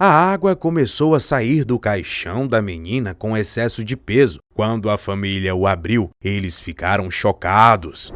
A água começou a sair do caixão da menina com excesso de peso. Quando a família o abriu, eles ficaram chocados.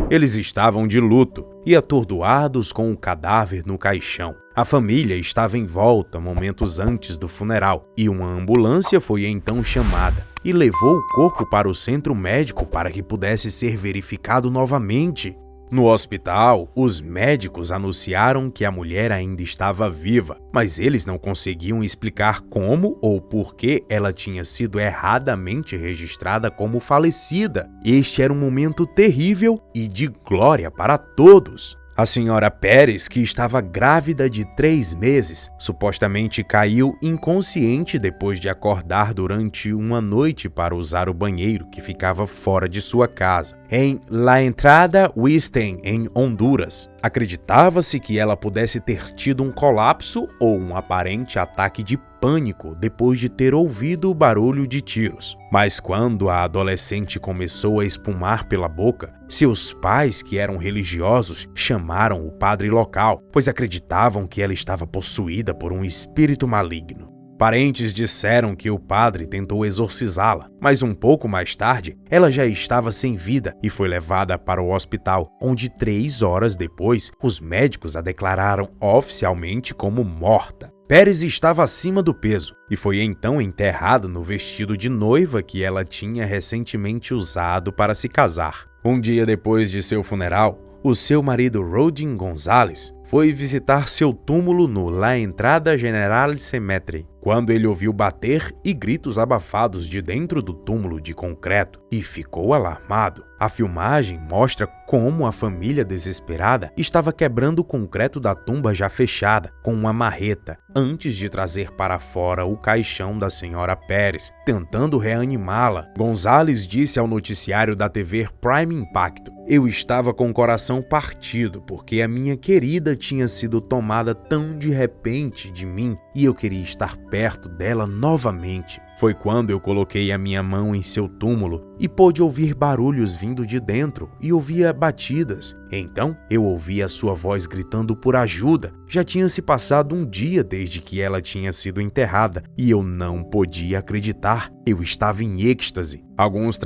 Eles estavam de luto e atordoados com o cadáver no caixão. A família estava em volta momentos antes do funeral e uma ambulância foi então chamada e levou o corpo para o centro médico para que pudesse ser verificado novamente. No hospital, os médicos anunciaram que a mulher ainda estava viva, mas eles não conseguiam explicar como ou por que ela tinha sido erradamente registrada como falecida. Este era um momento terrível e de glória para todos. A senhora Pérez, que estava grávida de 3 meses, supostamente caiu inconsciente depois de acordar durante uma noite para usar o banheiro que ficava fora de sua casa, em La Entrada Western, em Honduras. Acreditava-se que ela pudesse ter tido um colapso ou um aparente ataque de pânico depois de ter ouvido o barulho de tiros. Mas quando a adolescente começou a espumar pela boca, seus pais, que eram religiosos, chamaram o padre local, pois acreditavam que ela estava possuída por um espírito maligno. Parentes disseram que o padre tentou exorcizá-la, mas um pouco mais tarde, ela já estava sem vida e foi levada para o hospital, onde 3 horas depois, os médicos a declararam oficialmente como morta. Pérez estava acima do peso e foi então enterrada no vestido de noiva que ela tinha recentemente usado para se casar. Um dia depois de seu funeral, o seu marido Rodin Gonzalez foi visitar seu túmulo no La Entrada General Cemetery, quando ele ouviu bater e gritos abafados de dentro do túmulo de concreto e ficou alarmado. A filmagem mostra como a família desesperada estava quebrando o concreto da tumba já fechada com uma marreta antes de trazer para fora o caixão da senhora Pérez, tentando reanimá-la. Gonzalez disse ao noticiário da TV Prime Impacto: "Eu estava com o coração partido porque a minha querida tinha sido tomada tão de repente de mim e eu queria estar perto dela novamente. Foi quando eu coloquei a minha mão em seu túmulo e pude ouvir barulhos vindo de dentro e ouvia batidas. Então eu ouvi a sua voz gritando por ajuda. Já tinha se passado um dia desde que ela tinha sido enterrada e eu não podia acreditar. Eu estava em êxtase." Alguns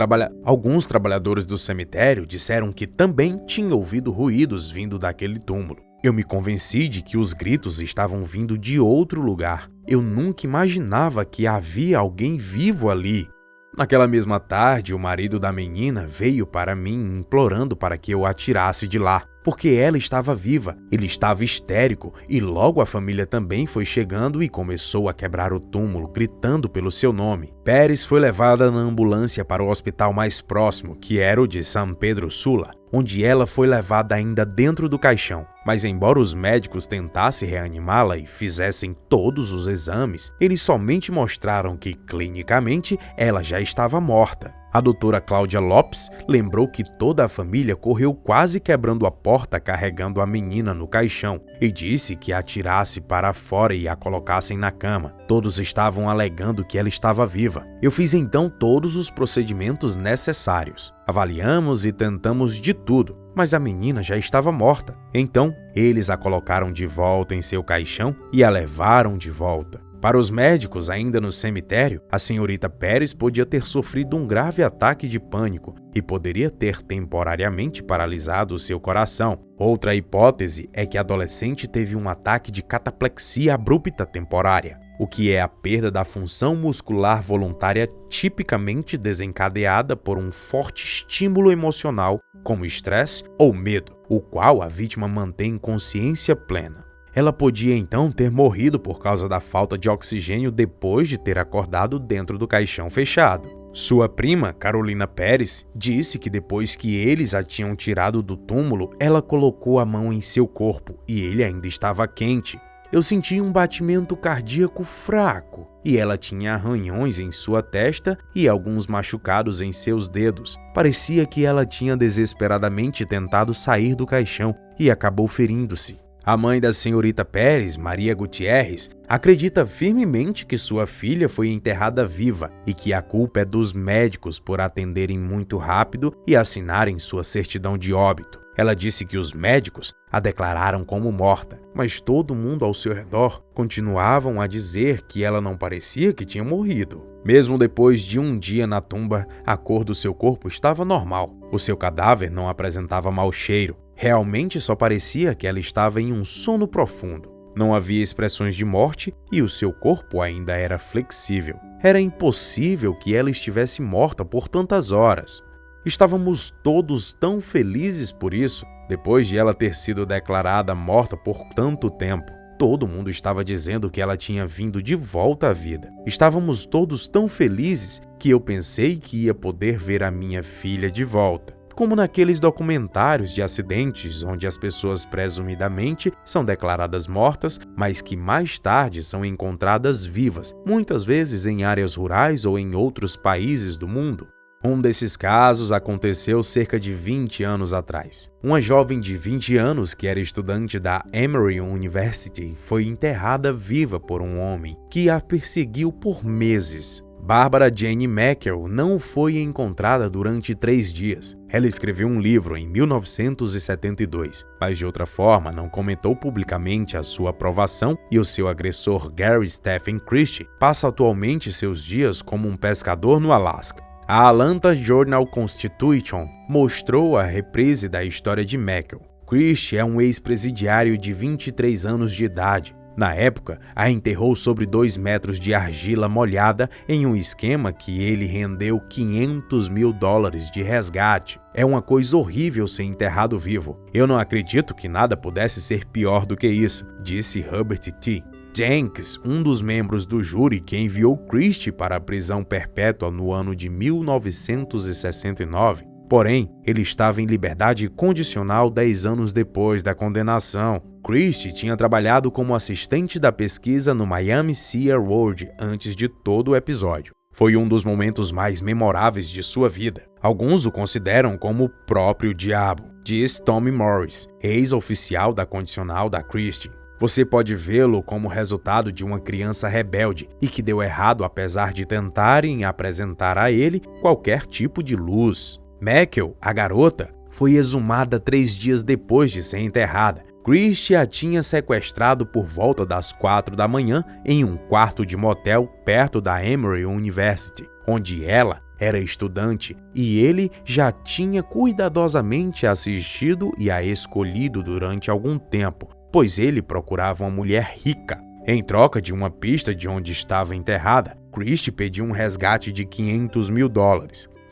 trabalhadores do cemitério disseram que também tinham ouvido ruídos vindo daquele túmulo. Eu me convenci de que os gritos estavam vindo de outro lugar. Eu nunca imaginava que havia alguém vivo ali. Naquela mesma tarde, o marido da menina veio para mim implorando para que eu a tirasse de lá, porque ela estava viva. Ele estava histérico e logo a família também foi chegando e começou a quebrar o túmulo, gritando pelo seu nome. Pérez foi levada na ambulância para o hospital mais próximo, que era o de San Pedro Sula, onde ela foi levada ainda dentro do caixão. Mas embora os médicos tentassem reanimá-la e fizessem todos os exames, eles somente mostraram que, clinicamente, ela já estava morta. A doutora Cláudia Lopes lembrou que toda a família correu quase quebrando a porta carregando a menina no caixão e disse que a tirasse para fora e a colocassem na cama. Todos estavam alegando que ela estava viva. Eu fiz então todos os procedimentos necessários. Avaliamos e tentamos de tudo, mas a menina já estava morta. Então, eles a colocaram de volta em seu caixão e a levaram de volta. Para os médicos, ainda no cemitério, a senhorita Pérez podia ter sofrido um grave ataque de pânico e poderia ter temporariamente paralisado o seu coração. Outra hipótese é que a adolescente teve um ataque de cataplexia abrupta temporária, o que é a perda da função muscular voluntária tipicamente desencadeada por um forte estímulo emocional, como estresse ou medo, o qual a vítima mantém em consciência plena. Ela podia então ter morrido por causa da falta de oxigênio depois de ter acordado dentro do caixão fechado. Sua prima, Carolina Pérez, disse que depois que eles a tinham tirado do túmulo, ela colocou a mão em seu corpo e ele ainda estava quente. Eu senti um batimento cardíaco fraco e ela tinha arranhões em sua testa e alguns machucados em seus dedos. Parecia que ela tinha desesperadamente tentado sair do caixão e acabou ferindo-se. A mãe da senhorita Pérez, Maria Gutierrez, acredita firmemente que sua filha foi enterrada viva e que a culpa é dos médicos por atenderem muito rápido e assinarem sua certidão de óbito. Ela disse que os médicos a declararam como morta, mas todo mundo ao seu redor continuavam a dizer que ela não parecia que tinha morrido. Mesmo depois de um dia na tumba, a cor do seu corpo estava normal. O seu cadáver não apresentava mau cheiro. Realmente só parecia que ela estava em um sono profundo. Não havia expressões de morte e o seu corpo ainda era flexível. Era impossível que ela estivesse morta por tantas horas. Estávamos todos tão felizes por isso, depois de ela ter sido declarada morta por tanto tempo. Todo mundo estava dizendo que ela tinha vindo de volta à vida. Estávamos todos tão felizes que eu pensei que ia poder ver a minha filha de volta. Como naqueles documentários de acidentes onde as pessoas presumidamente são declaradas mortas, mas que mais tarde são encontradas vivas, muitas vezes em áreas rurais ou em outros países do mundo. Um desses casos aconteceu cerca de 20 anos atrás. Uma jovem de 20 anos que era estudante da Emory University foi enterrada viva por um homem que a perseguiu por meses. Barbara Jane Mackel não foi encontrada durante 3 dias. Ela escreveu um livro em 1972, mas de outra forma não comentou publicamente a sua aprovação e o seu agressor Gary Stephen Christie passa atualmente seus dias como um pescador no Alasca. A Atlanta Journal-Constitution mostrou a reprise da história de Mackel. Christie é um ex-presidiário de 23 anos de idade. Na época, a enterrou sobre 2 metros de argila molhada em um esquema que ele rendeu $500 mil de resgate. É uma coisa horrível ser enterrado vivo. Eu não acredito que nada pudesse ser pior do que isso, disse Herbert T. Jenks, um dos membros do júri que enviou Christie para a prisão perpétua no ano de 1969. Porém, ele estava em liberdade condicional 10 anos depois da condenação. Christie tinha trabalhado como assistente da pesquisa no Miami Sea World antes de todo o episódio. Foi um dos momentos mais memoráveis de sua vida. Alguns o consideram como o próprio diabo, diz Tommy Morris, ex-oficial da condicional da Christie. Você pode vê-lo como resultado de uma criança rebelde e que deu errado apesar de tentarem apresentar a ele qualquer tipo de luz. Mackel, a garota, foi exumada 3 dias depois de ser enterrada. Christie a tinha sequestrado por volta das 4 da manhã em um quarto de motel perto da Emory University, onde ela era estudante e ele já tinha cuidadosamente assistido e a escolhido durante algum tempo, pois ele procurava uma mulher rica. Em troca de uma pista de onde estava enterrada, Christie pediu um resgate de $500 mil.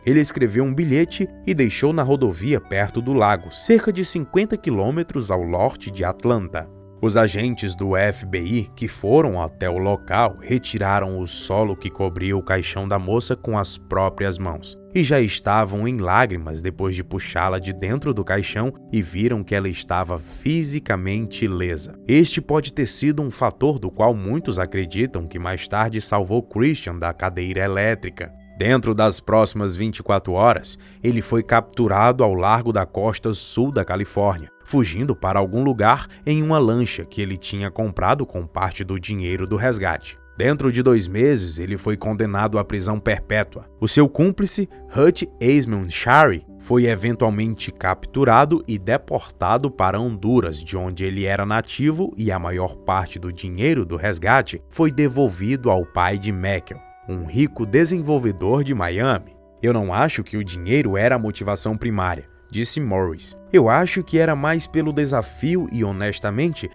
Ele escreveu um bilhete e deixou na rodovia perto do lago, cerca de 50 quilômetros ao norte de Atlanta. Os agentes do FBI que foram até o local retiraram o solo que cobria o caixão da moça com as próprias mãos e já estavam em lágrimas depois de puxá-la de dentro do caixão e viram que ela estava fisicamente ilesa. Este pode ter sido um fator do qual muitos acreditam que mais tarde salvou Christian da cadeira elétrica. Dentro das próximas 24 horas, ele foi capturado ao largo da costa sul da Califórnia, fugindo para algum lugar em uma lancha que ele tinha comprado com parte do dinheiro do resgate. Dentro de 2 meses, ele foi condenado à prisão perpétua. O seu cúmplice, Hutch Eastman Shari, foi eventualmente capturado e deportado para Honduras, de onde ele era nativo, e a maior parte do dinheiro do resgate foi devolvido ao pai de Mackel, um rico desenvolvedor de Miami. Eu não acho que o dinheiro era a motivação primária, disse Morris. Eu acho que era mais pelo desafio e honestamente,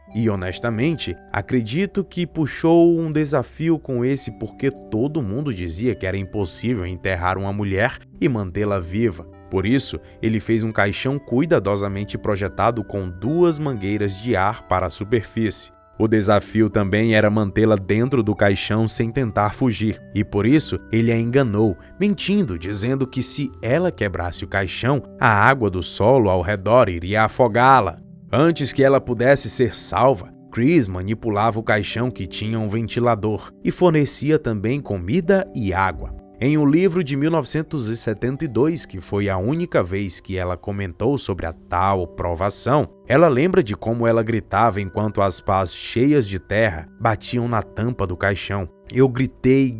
acredito que puxou um desafio com esse porque todo mundo dizia que era impossível enterrar uma mulher e mantê-la viva. Por isso, ele fez um caixão cuidadosamente projetado com 2 mangueiras de ar para a superfície. O desafio também era mantê-la dentro do caixão sem tentar fugir, e por isso ele a enganou, mentindo, dizendo que se ela quebrasse o caixão, a água do solo ao redor iria afogá-la. Antes que ela pudesse ser salva, Chris manipulava o caixão que tinha um ventilador e fornecia também comida e água. Em um livro de 1972, que foi a única vez que ela comentou sobre a tal provação, ela lembra de como ela gritava enquanto as pás cheias de terra batiam na tampa do caixão. Eu gritei,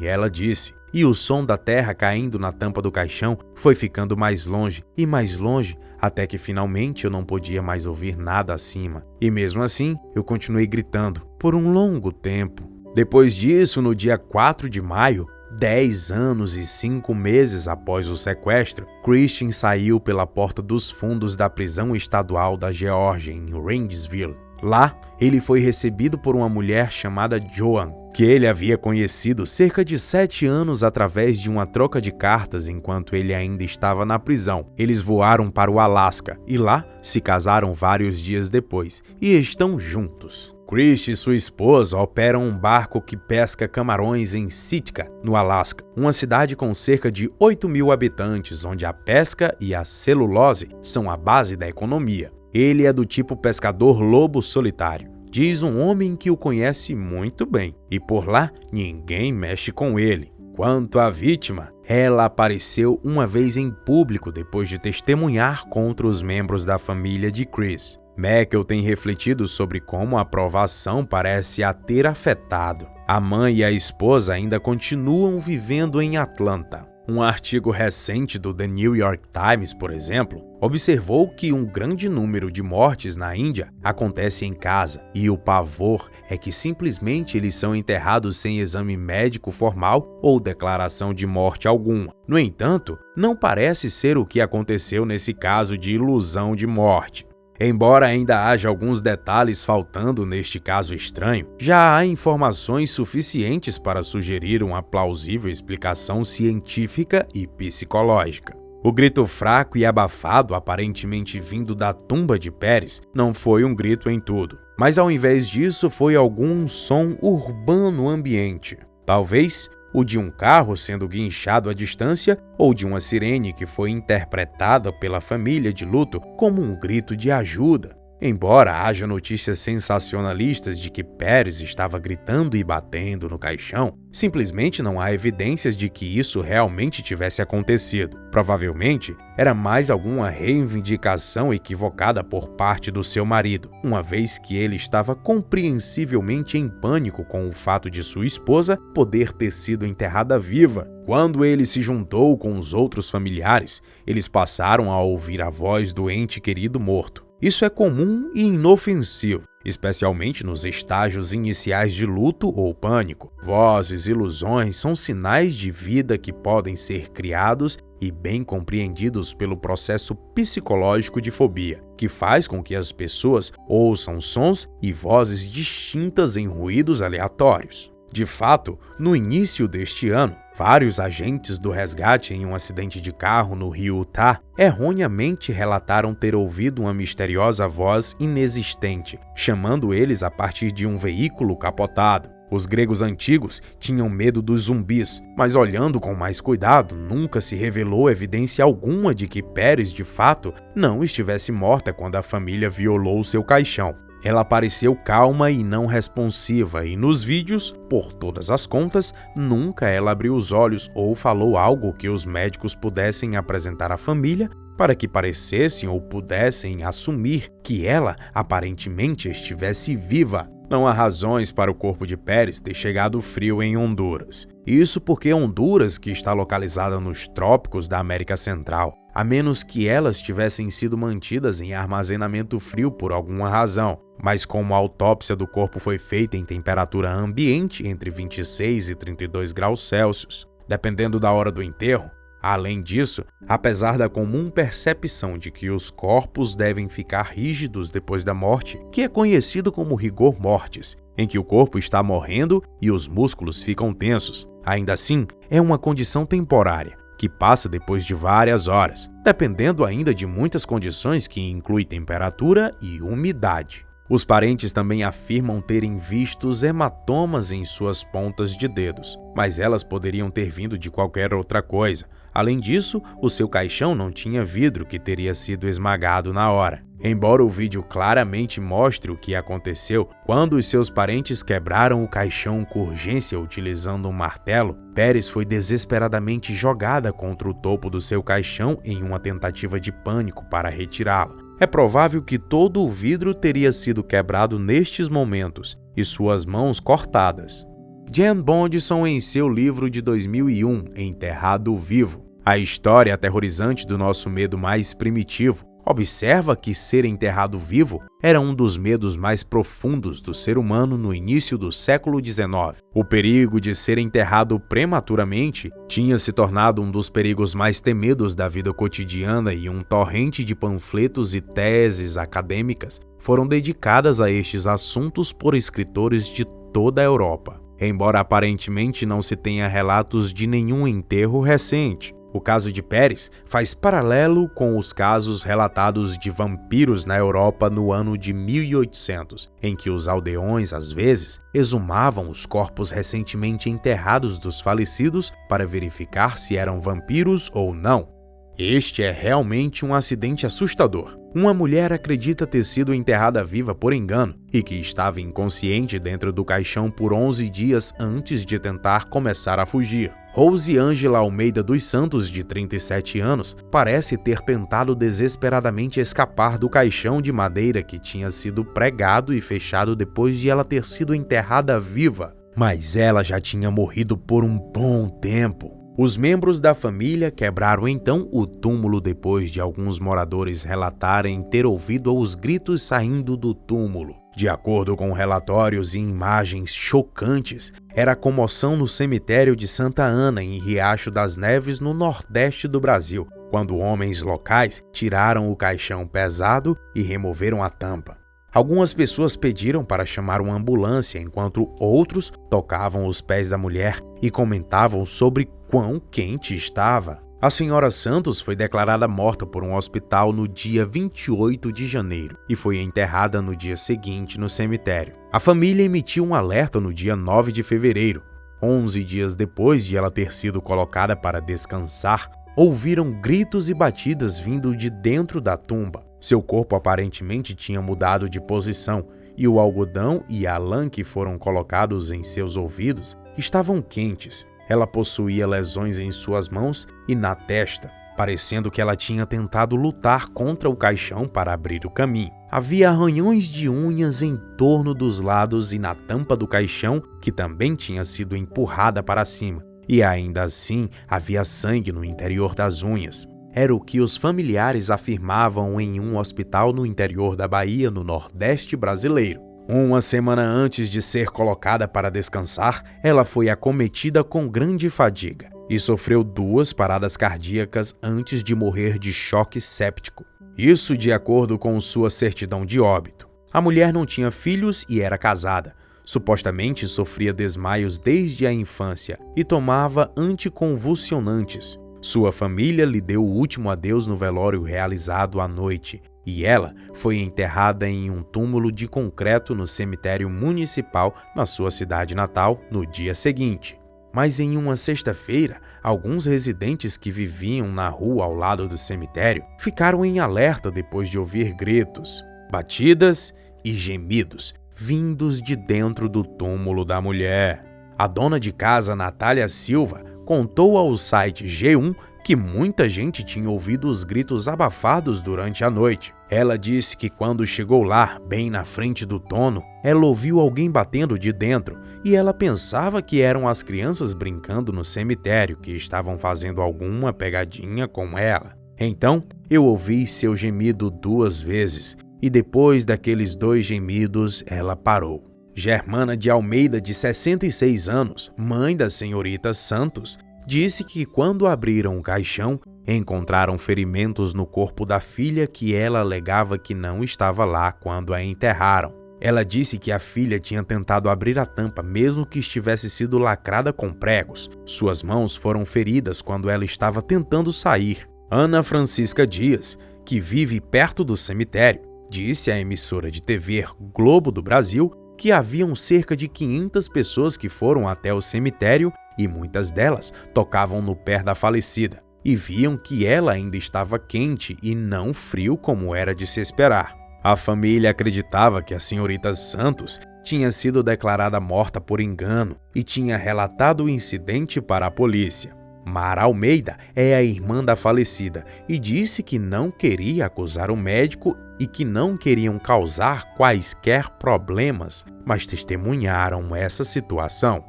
ela disse, e o som da terra caindo na tampa do caixão foi ficando mais longe e mais longe, até que finalmente eu não podia mais ouvir nada acima. E mesmo assim, eu continuei gritando por um longo tempo. Depois disso, no dia 4 de maio, 10 anos e 5 meses após o sequestro, Christian saiu pela porta dos fundos da prisão estadual da Geórgia, em Rainsville. Lá, ele foi recebido por uma mulher chamada Joan, que ele havia conhecido cerca de 7 anos através de uma troca de cartas enquanto ele ainda estava na prisão. Eles voaram para o Alasca e lá se casaram vários dias depois e estão juntos. Chris e sua esposa operam um barco que pesca camarões em Sitka, no Alasca, uma cidade com cerca de 8.000 habitantes, onde a pesca e a celulose são a base da economia. Ele é do tipo pescador lobo solitário, diz um homem que o conhece muito bem, e por lá ninguém mexe com ele. Quanto à vítima, ela apareceu uma vez em público depois de testemunhar contra os membros da família de Chris. Meckle tem refletido sobre como a provação parece a ter afetado. A mãe e a esposa ainda continuam vivendo em Atlanta. Um artigo recente do The New York Times, por exemplo, observou que um grande número de mortes na Índia acontece em casa, e o pavor é que simplesmente eles são enterrados sem exame médico formal ou declaração de morte alguma. No entanto, não parece ser o que aconteceu nesse caso de ilusão de morte. Embora ainda haja alguns detalhes faltando neste caso estranho, já há informações suficientes para sugerir uma plausível explicação científica e psicológica. O grito fraco e abafado, aparentemente vindo da tumba de Pérez, não foi um grito em tudo, mas ao invés disso foi algum som urbano ambiente. Talvez o de um carro sendo guinchado à distância ou de uma sirene que foi interpretada pela família de luto como um grito de ajuda. Embora haja notícias sensacionalistas de que Pérez estava gritando e batendo no caixão, simplesmente não há evidências de que isso realmente tivesse acontecido. Provavelmente, era mais alguma reivindicação equivocada por parte do seu marido, uma vez que ele estava compreensivelmente em pânico com o fato de sua esposa poder ter sido enterrada viva. Quando ele se juntou com os outros familiares, eles passaram a ouvir a voz do ente querido morto. Isso é comum e inofensivo, especialmente nos estágios iniciais de luto ou pânico. Vozes e ilusões são sinais de vida que podem ser criados e bem compreendidos pelo processo psicológico de fobia, que faz com que as pessoas ouçam sons e vozes distintas em ruídos aleatórios. De fato, no início deste ano, vários agentes do resgate em um acidente de carro no rio Utah erroneamente relataram ter ouvido uma misteriosa voz inexistente, chamando eles a partir de um veículo capotado. Os gregos antigos tinham medo dos zumbis, mas olhando com mais cuidado, nunca se revelou evidência alguma de que Pérez, de fato, não estivesse morta quando a família violou seu caixão. Ela pareceu calma e não responsiva, e nos vídeos, por todas as contas, nunca ela abriu os olhos ou falou algo que os médicos pudessem apresentar à família para que parecessem ou pudessem assumir que ela aparentemente estivesse viva. Não há razões para o corpo de Pérez ter chegado frio em Honduras. Isso porque Honduras, que está localizada nos trópicos da América Central, a menos que elas tivessem sido mantidas em armazenamento frio por alguma razão. Mas como a autópsia do corpo foi feita em temperatura ambiente entre 26 e 32 graus Celsius, dependendo da hora do enterro. Além disso, apesar da comum percepção de que os corpos devem ficar rígidos depois da morte, que é conhecido como rigor mortis, em que o corpo está morrendo e os músculos ficam tensos, ainda assim, é uma condição temporária, que passa depois de várias horas, dependendo ainda de muitas condições que incluem temperatura e umidade. Os parentes também afirmam terem visto hematomas em suas pontas de dedos, mas elas poderiam ter vindo de qualquer outra coisa. Além disso, o seu caixão não tinha vidro que teria sido esmagado na hora. Embora o vídeo claramente mostre o que aconteceu, quando os seus parentes quebraram o caixão com urgência utilizando um martelo, Pérez foi desesperadamente jogada contra o topo do seu caixão em uma tentativa de pânico para retirá-la. É provável que todo o vidro teria sido quebrado nestes momentos e suas mãos cortadas. Jan Bondison, em seu livro de 2001, Enterrado Vivo, a história aterrorizante do nosso medo mais primitivo, Observa que ser enterrado vivo era um dos medos mais profundos do ser humano no início do século XIX. O perigo de ser enterrado prematuramente tinha se tornado um dos perigos mais temidos da vida cotidiana e um torrente de panfletos e teses acadêmicas foram dedicadas a estes assuntos por escritores de toda a Europa. Embora aparentemente não se tenha relatos de nenhum enterro recente, o caso de Pérez faz paralelo com os casos relatados de vampiros na Europa no ano de 1800, em que os aldeões, às vezes, exumavam os corpos recentemente enterrados dos falecidos para verificar se eram vampiros ou não. Este é realmente um acidente assustador. Uma mulher acredita ter sido enterrada viva por engano e que estava inconsciente dentro do caixão por 11 dias antes de tentar começar a fugir. Rose Ângela Almeida dos Santos, de 37 anos, parece ter tentado desesperadamente escapar do caixão de madeira que tinha sido pregado e fechado depois de ela ter sido enterrada viva. Mas ela já tinha morrido por um bom tempo. Os membros da família quebraram então o túmulo depois de alguns moradores relatarem ter ouvido os gritos saindo do túmulo. De acordo com relatórios e imagens chocantes, era comoção no cemitério de Santa Ana, em Riacho das Neves, no nordeste do Brasil, quando homens locais tiraram o caixão pesado e removeram a tampa. Algumas pessoas pediram para chamar uma ambulância, enquanto outros tocavam os pés da mulher e comentavam sobre quão quente estava. A senhora Santos foi declarada morta por um hospital no dia 28 de janeiro e foi enterrada no dia seguinte no cemitério. A família emitiu um alerta no dia 9 de fevereiro. 11 dias depois de ela ter sido colocada para descansar, ouviram gritos e batidas vindo de dentro da tumba. Seu corpo aparentemente tinha mudado de posição e o algodão e a lã que foram colocados em seus ouvidos estavam quentes. Ela possuía lesões em suas mãos e na testa, parecendo que ela tinha tentado lutar contra o caixão para abrir o caminho. Havia arranhões de unhas em torno dos lados e na tampa do caixão, que também tinha sido empurrada para cima. E ainda assim, havia sangue no interior das unhas. Era o que os familiares afirmavam em um hospital no interior da Bahia, no Nordeste brasileiro. Uma semana antes de ser colocada para descansar, ela foi acometida com grande fadiga e sofreu 2 paradas cardíacas antes de morrer de choque séptico. Isso de acordo com sua certidão de óbito. A mulher não tinha filhos e era casada. Supostamente sofria desmaios desde a infância e tomava anticonvulsionantes. Sua família lhe deu o último adeus no velório realizado à noite, e ela foi enterrada em um túmulo de concreto no cemitério municipal na sua cidade natal no dia seguinte. Mas em uma sexta-feira, alguns residentes que viviam na rua ao lado do cemitério ficaram em alerta depois de ouvir gritos, batidas e gemidos vindos de dentro do túmulo da mulher. A dona de casa, Natália Silva, contou ao site G1 que muita gente tinha ouvido os gritos abafados durante a noite. Ela disse que quando chegou lá, bem na frente do trono, ela ouviu alguém batendo de dentro e ela pensava que eram as crianças brincando no cemitério que estavam fazendo alguma pegadinha com ela. Então, eu ouvi seu gemido 2 vezes e depois daqueles 2 gemidos, ela parou. Germana de Almeida, de 66 anos, mãe da senhorita Santos, disse que quando abriram o caixão, encontraram ferimentos no corpo da filha que ela alegava que não estava lá quando a enterraram. Ela disse que a filha tinha tentado abrir a tampa mesmo que estivesse sido lacrada com pregos. Suas mãos foram feridas quando ela estava tentando sair. Ana Francisca Dias, que vive perto do cemitério, disse à emissora de TV Globo do Brasil que haviam cerca de 500 pessoas que foram até o cemitério e muitas delas tocavam no pé da falecida e viam que ela ainda estava quente e não frio como era de se esperar. A família acreditava que a senhorita Santos tinha sido declarada morta por engano e tinha relatado o incidente para a polícia. Mara Almeida é a irmã da falecida e disse que não queria acusar o médico e que não queriam causar quaisquer problemas, mas testemunharam essa situação.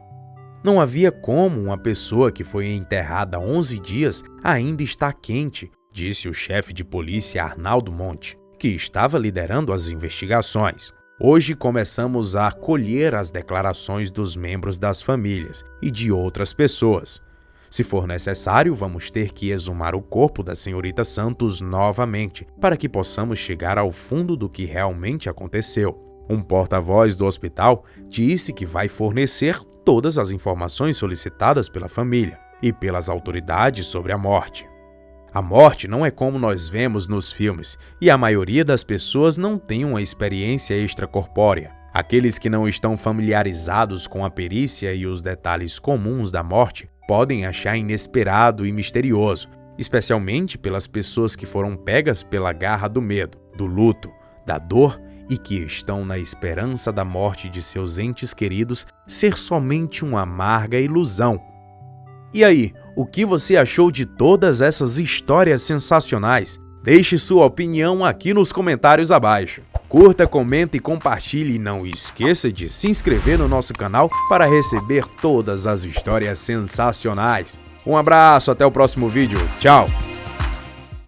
Não havia como uma pessoa que foi enterrada há 11 dias ainda estar quente disse o chefe de polícia Arnaldo Monte, que estava liderando as investigações. Hoje começamos a colher as declarações dos membros das famílias e de outras pessoas. Se for necessário, vamos ter que exumar o corpo da senhorita Santos novamente, para que possamos chegar ao fundo do que realmente aconteceu. Um porta-voz do hospital disse que vai fornecer todas as informações solicitadas pela família e pelas autoridades sobre a morte. A morte não é como nós vemos nos filmes, e a maioria das pessoas não tem uma experiência extracorpórea. Aqueles que não estão familiarizados com a perícia e os detalhes comuns da morte podem achar inesperado e misterioso, especialmente pelas pessoas que foram pegas pela garra do medo, do luto, da dor e que estão na esperança da morte de seus entes queridos ser somente uma amarga ilusão. E aí, o que você achou de todas essas histórias sensacionais? Deixe sua opinião aqui nos comentários abaixo. Curta, comenta e compartilhe e não esqueça de se inscrever no nosso canal para receber todas as histórias sensacionais. Um abraço, até o próximo vídeo. Tchau!